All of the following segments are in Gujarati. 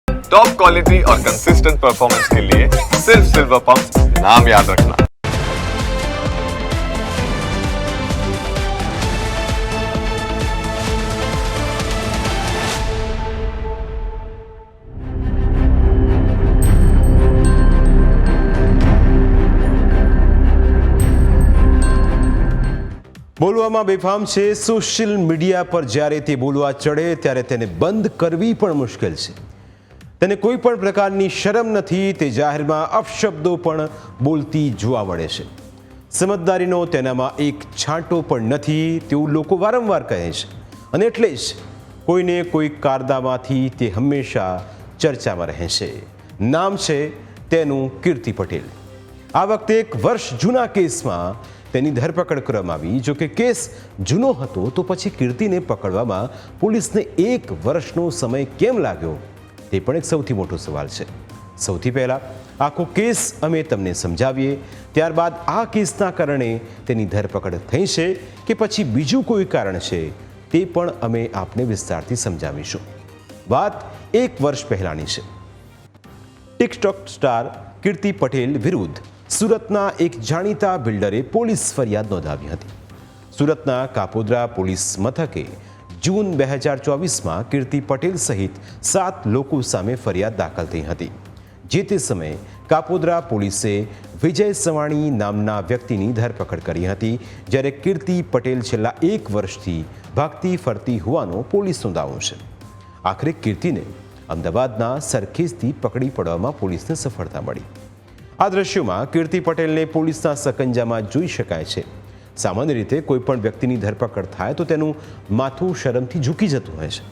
टॉप क्वालिटी और कंसिस्टेंट परफॉर्मेंस के लिए सिर्फ सिल्वर पंप नाम याद रखना। બોલવામાં બેફામ છે. સોશિયલ મીડિયા પર જ્યારે તે બોલવા ચડે ત્યારે તેને બંધ કરવી પણ મુશ્કેલ છે. તેને કોઈ પણ પ્રકારની શરમ નથી. તે જાહેરમાં અપશબ્દો પણ બોલતી જોવા મળે છે. સમજદારીનો તેનામાં એક છાંટો પણ નથી તેવું લોકો વારંવાર કહે છે અને એટલે જ કોઈને કોઈ કારનામાથી તે હંમેશા ચર્ચામાં રહે છે. નામ છે તેનું કીર્તિ પટેલ. આ વખતે એક વર્ષ જૂના કેસમાં તેની ધરપકડ કરવામાં આવી. જો કે કેસ જૂનો હતો તો પછી કીર્તિને પકડવામાં પોલીસને 1 વર્ષનો સમય કેમ લાગ્યો તે પણ એક સૌથી મોટો સવાલ છે. સૌથી પહેલાં આખો કેસ અમે તમને સમજાવીએ, ત્યારબાદ આ કેસના કારણે તેની ધરપકડ થઈ છે કે પછી બીજું કોઈ કારણ છે તે પણ અમે આપને વિસ્તારથી સમજાવીશું. વાત 1 વર્ષ પહેલાંની છે. ટિકટોક સ્ટાર કીર્તિ પટેલ વિરુદ્ધ સુરતના એક જાણીતા બિલ્ડરે પોલીસ ફરિયાદ નોંધાવી હતી. સુરતના કાપોદ્રા પોલીસ મથકે જૂન 2024માં કીર્તિ પટેલ સહિત 7 લોકો સામે ફરિયાદ દાખલ થઈ હતી. જે તે સમયે કાપોદ્રા પોલીસે વિજય સવાણી નામના વ્યક્તિની ધરપકડ કરી હતી, જ્યારે કીર્તિ પટેલ છેલ્લા 1 વર્ષથી ભાગતી ફરતી હોવાનો પોલીસનો દાવો છે. આખરે કીર્તિને અમદાવાદના સરખેજથી પકડી પડવામાં પોલીસને સફળતા મળી. આ દ્રશ્યોમાં કીર્તિ પટેલને પોલીસના સકંજામાં જોઈ શકાય છે. સામાન્ય રીતે કોઈ પણ વ્યક્તિની ધરપકડ થાય તો તેનું માથું શરમથી ઝૂકી જતું હોય છે,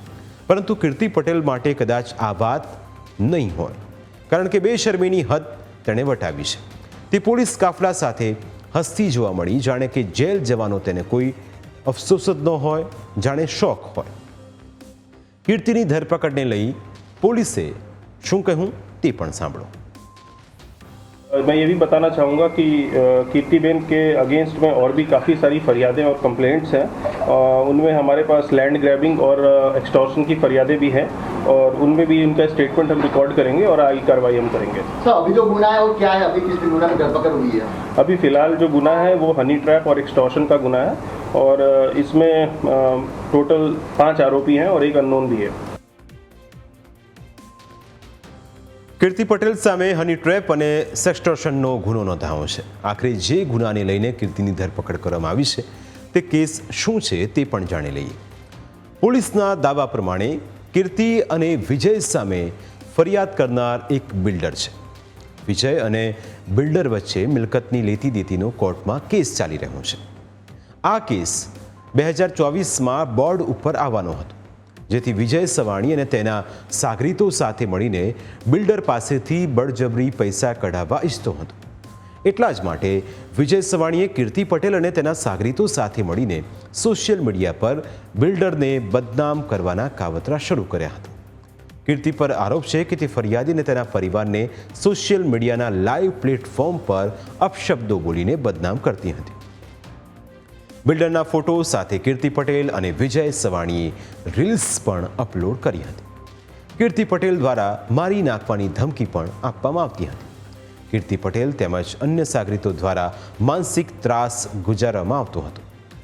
પરંતુ કીર્તિ પટેલ માટે કદાચ આ વાત નહીં હોય, કારણ કે બેશરમીની હદ તેણે વટાવી છે. તે પોલીસ કાફલા સાથે હસતી જોવા મળી, જાણે કે જેલ જવાનો તેને કોઈ અફસોસ જ ન હોય, જાણે શોખ હોય. કીર્તિની ધરપકડને લઈ પોલીસે શું કહ્યું તે પણ સાંભળો. मैं ये भी बताना चाहूँगा कि कीर्ति बेन के अगेंस्ट में और भी काफ़ी सारी फरियादें और कंप्लेंट्स हैं. उनमें हमारे पास लैंड ग्रैबिंग और एक्सटॉर्शन की फरियादें भी हैं और उनमें भी उनका स्टेटमेंट हम रिकॉर्ड करेंगे और आगे कार्रवाई हम करेंगे. सर अभी जो गुना है वो क्या है? अभी किस गुना में धरपकड़ हुई है? अभी फ़िलहाल जो गुना है वो हनी ट्रैप और एक्सटॉर्शन का गुना है और इसमें टोटल 5 आरोपी हैं और एक अननोन भी है. કીર્તિ પટેલ સામે હની ટ્રેપ અને સેક્સટોર્શનનો ગુનો નોંધાયો છે. આખરે જે ગુનાને લઈને કીર્તિની ધરપકડ કરવામાં આવી છે તે કેસ શું છે તે પણ જાણી લઈએ. પોલીસના દાવા પ્રમાણે કીર્તિ અને વિજય સામે ફરિયાદ કરનાર એક બિલ્ડર છે. વિજય અને બિલ્ડર વચ્ચે મિલકતની લેતી દેતીનો કોર્ટમાં કેસ ચાલી રહ્યો છે. આ કેસ 2024માં બોર્ડ ઉપર આવવાનો હતો, જેથી વિજય સવાણી અને તેના સાગરીતો સાથે મળીને બિલ્ડર પાસેથી બળજબરી પૈસા કઢાવવા ઈચ્છતો હતો. એટલા જ માટે વિજય સવાણીએ કીર્તિ પટેલ અને તેના સાગરીતો સાથે મળીને સોશિયલ મીડિયા પર બિલ્ડરને બદનામ કરવાના કાવતરા શરૂ કર્યા હતા. કીર્તિ પર આરોપ છે કે તે ફરિયાદી અને તેના પરિવારને સોશિયલ મીડિયાના લાઈવ પ્લેટફોર્મ પર અપશબ્દો બોલીને બદનામ કરતી હતી. બિલ્ડરના ફોટો સાથે કીર્તિ પટેલ અને વિજય સવાણીએ રીલ્સ પણ અપલોડ કરી હતી. કીર્તિ પટેલ દ્વારા મારી નાખવાની ધમકી પણ આપવામાં આવતી હતી. કીર્તિ પટેલ તેમજ અન્ય સાગરીતો દ્વારા માનસિક ત્રાસ ગુજારવામાં આવતો હતો.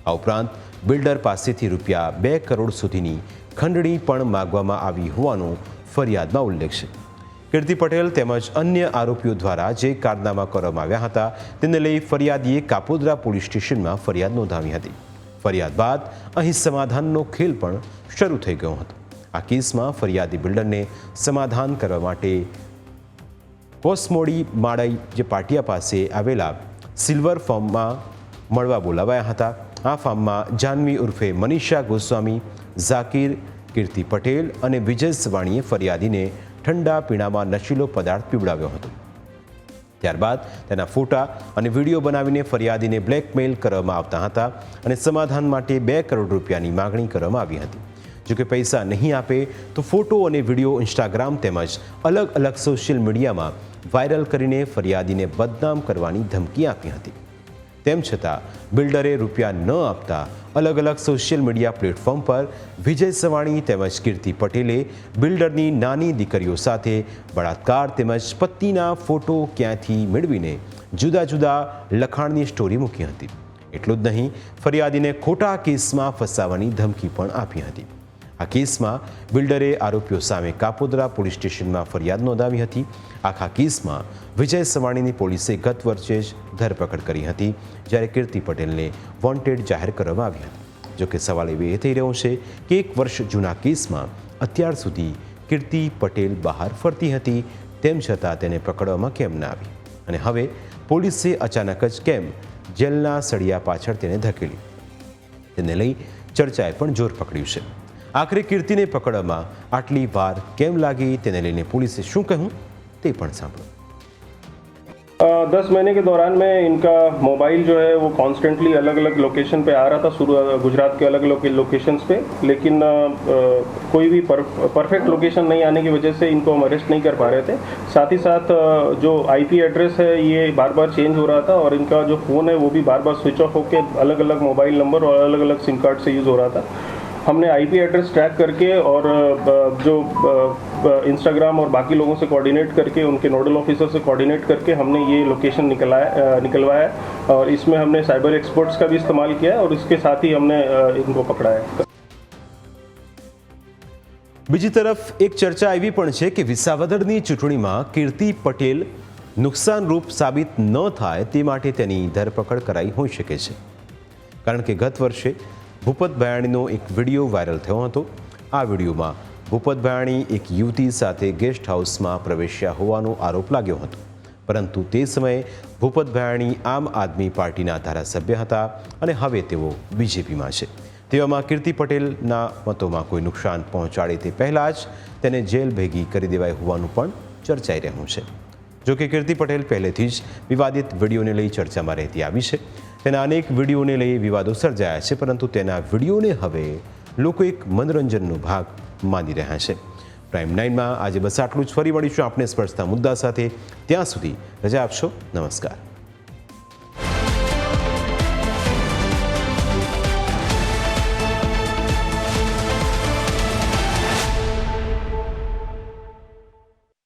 આ ઉપરાંત બિલ્ડર પાસેથી રૂપિયા 2 કરોડ સુધીની ખંડણી પણ માગવામાં આવી હોવાનો ફરિયાદમાં ઉલ્લેખ છે. કીર્તિ પટેલ તેમજ અન્ય આરોપીઓ દ્વારા જે કારનામા કરવામાં આવ્યા હતા તેને લઈ ફરિયાદીએ કાપોદ્રા પોલીસ સ્ટેશનમાં ફરિયાદ નોંધાવી હતી. ફરિયાદ બાદ અહીં સમાધાનનો ખેલ પણ શરૂ થઈ ગયો હતો. આ કેસમાં ફરિયાદી બિલ્ડરને સમાધાન કરવા માટે કોસમોડી માળઈ જે પાટિયા પાસે આવેલા સિલ્વર ફાર્મમાં મળવા બોલાવાયા હતા. આ ફાર્મમાં જાનવી ઉર્ફે મનીષા ગોસ્વામી, ઝાકીર, કીર્તિ પટેલ અને વિજય સવાણીએ ફરિયાદીને ઠંડા પીણામાં નશીલો પદાર્થ પીવડાવ્યો હતો. ત્યારબાદ તેના ફોટા અને વિડીયો બનાવીને ફરિયાદીને બ્લેકમેલ કરવામાં આવતા હતા અને સમાધાન માટે 2 કરોડ રૂપિયાની માગણી કરવામાં આવી હતી. જોકે પૈસા નહીં આપે તો ફોટો અને વિડીયો ઇન્સ્ટાગ્રામ તેમજ અલગ અલગ સોશિયલ મીડિયામાં વાયરલ કરીને ફરિયાદીને બદનામ કરવાની ધમકી આપી હતી. તેમ છતાં બિલ્ડરે રૂપિયા ન આપતા અલગ અલગ સોશિયલ મીડિયા પ્લેટફોર્મ પર વિજય સવાણી તેમજ કીર્તિ પટેલે બિલ્ડરની નાની દીકરીઓ સાથે બળાત્કાર તેમજ પત્નીના ફોટો ક્યાંથી મેળવીને જુદા જુદા લખાણની સ્ટોરી મૂકી હતી. એટલું જ નહીં, ફરિયાદીને ખોટા કેસમાં ફસાવવાની ધમકી પણ આપી હતી. આ કેસમાં બિલ્ડરે આરોપીઓ સામે કાપોદ્રા પોલીસ સ્ટેશનમાં ફરિયાદ નોંધાવી હતી. આખા કેસમાં વિજય સવાણીની પોલીસે ગત વર્ષે જ ધરપકડ કરી હતી, જ્યારે કીર્તિ પટેલને વોન્ટેડ જાહેર કરવામાં આવી હતી. જોકે સવાલ એ થઈ રહ્યો છે કે 1 વર્ષ જૂના કેસમાં અત્યાર સુધી કીર્તિ પટેલ બહાર ફરતી હતી, તેમ છતાં તેને પકડવામાં કેમ ના આવી અને હવે પોલીસે અચાનક જ કેમ જેલના સળિયા પાછળ તેને ધકેલી, તેને લઈ ચર્ચાએ પણ જોર પકડ્યું છે. આખરે કીર્તિને પકડવામાં આટલી વાર કેમ લાગી તેને લઈને પોલીસે શું કહ્યું તે પણ સાંભળો. 10 महीने के दौरान में इनका मोबाइल जो है वो कॉन्स्टेंटली अलग अलग लोकेशन पे आ रहा था, गुजरात के अलग अलग लोकेशंस पे, लेकिन कोई भी परफेक्ट लोकेशन नहीं आने की वजह से इनको हम अरेस्ट नहीं कर पा रहे थे. साथ ही साथ जो आईपी एड्रेस है ये बार बार चेंज हो रहा था और इनका जो फ़ोन है वो भी बार बार स्विच ऑफ होकर अलग अलग मोबाइल नंबर और अलग अलग सिम कार्ड से यूज़ हो रहा था. हमने आईपी एड्रेस ट्रैक करके और जो इंस्टाग्राम और बाकी लोगों से कोऑर्डिनेट करके उनके नोडल ऑफिसर से कोऑर्डिनेट करके हमने ये लोकेशन निकलवाया और इसमें हमने साइबर एक्सपर्ट्स का भी इस्तेमाल किया है और इसके साथ ही हमने इनको पकड़ा है. બીજી તરફ એક ચર્ચા એવી પણ છે કે વિસાવદરની ચૂંટણીમાં કીર્તિ પટેલ નુકસાનરૂપ સાબિત ન થાય તે માટે તેની ધરપકડ કરાઈ હોઈ શકે છે. કારણ કે ગત વર્ષે ભૂપત ભયાણીનો એક વિડીયો વાયરલ થયો હતો. આ વિડીયોમાં ભૂપત ભયાણી એક યુવતી સાથે ગેસ્ટ હાઉસમાં પ્રવેશ્યા હોવાનો આરોપ લાગ્યો હતો, પરંતુ તે સમયે ભૂપત ભયાણી આમ આદમી પાર્ટીના ધારાસભ્ય હતા અને હવે તેઓ બીજેપીમાં છે. તેવામાં કીર્તિ પટેલના મતોમાં કોઈ નુકસાન પહોંચાડે તે પહેલાં જ તેને જેલ ભેગી કરી દેવાઈ હોવાનું પણ ચર્ચાઈ રહ્યું છે. જોકે કીર્તિ પટેલ પહેલેથી જ વિવાદિત વિડીયોને લઈ ચર્ચામાં રહેતી આવી છે. તેના અનેક વિડીયોને લઈ વિવાદો સર્જાયા છે, પરંતુ તેના વિડીયોને હવે લોકો એક મનોરંજનનો ભાગ માની રહ્યા છે. પ્રાઇમ 9માં આજે બસ આટલું જ. ફરી મળીશું આપણે સ્પર્શતા મુદ્દા સાથે. ત્યાં સુધી રજા આપશો. નમસ્કાર.